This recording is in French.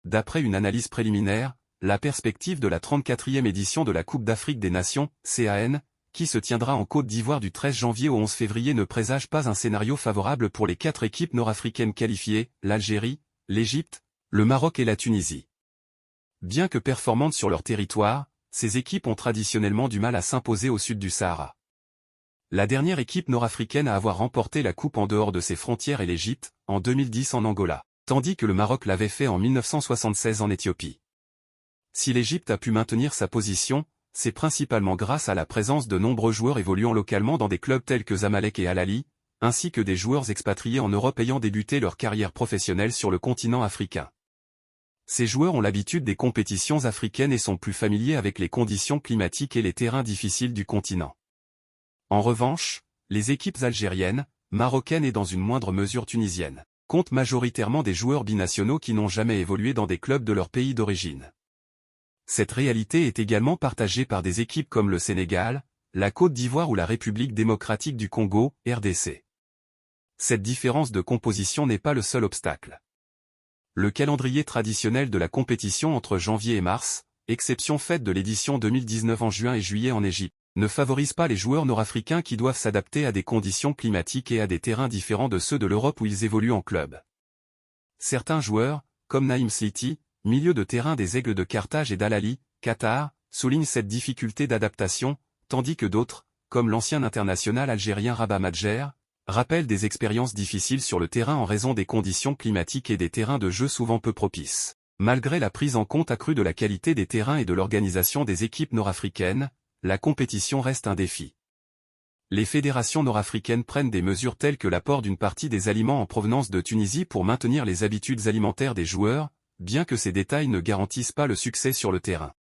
D'après une analyse préliminaire, la perspective de la 34e édition de la Coupe d'Afrique des Nations, CAN, qui se tiendra en Côte d'Ivoire du 13 janvier au 11 février ne présage pas un scénario favorable pour les 4 équipes nord-africaines qualifiées, l'Algérie, l'Égypte, le Maroc et la Tunisie. Bien que performantes sur leur territoire, ces équipes ont traditionnellement du mal à s'imposer au sud du Sahara. La dernière équipe nord-africaine à avoir remporté la Coupe en dehors de ses frontières est l'Égypte, en 2010 en Angola, tandis que le Maroc l'avait fait en 1976 en Éthiopie. Si l'Égypte a pu maintenir sa position, c'est principalement grâce à la présence de nombreux joueurs évoluant localement dans des clubs tels que Zamalek et Al Ahly, ainsi que des joueurs expatriés en Europe ayant débuté leur carrière professionnelle sur le continent africain. Ces joueurs ont l'habitude des compétitions africaines et sont plus familiers avec les conditions climatiques et les terrains difficiles du continent. En revanche, les équipes algériennes, marocaines et dans une moindre mesure tunisiennes, comptent majoritairement des joueurs binationaux qui n'ont jamais évolué dans des clubs de leur pays d'origine. Cette réalité est également partagée par des équipes comme le Sénégal, la Côte d'Ivoire ou la République démocratique du Congo, RDC. Cette différence de composition n'est pas le seul obstacle. Le calendrier traditionnel de la compétition entre janvier et mars, exception faite de l'édition 2019 en juin et juillet en Égypte, ne favorise pas les joueurs nord-africains qui doivent s'adapter à des conditions climatiques et à des terrains différents de ceux de l'Europe où ils évoluent en club. Certains joueurs, comme Naïm Sliti, milieu de terrain des Aigles de Carthage et d'Al Ahly, Qatar, soulignent cette difficulté d'adaptation, tandis que d'autres, comme l'ancien international algérien Rabah Madjer, rappellent des expériences difficiles sur le terrain en raison des conditions climatiques et des terrains de jeu souvent peu propices. Malgré la prise en compte accrue de la qualité des terrains et de l'organisation des équipes nord-africaines, la compétition reste un défi. Les fédérations nord-africaines prennent des mesures telles que l'apport d'une partie des aliments en provenance de Tunisie pour maintenir les habitudes alimentaires des joueurs, bien que ces détails ne garantissent pas le succès sur le terrain.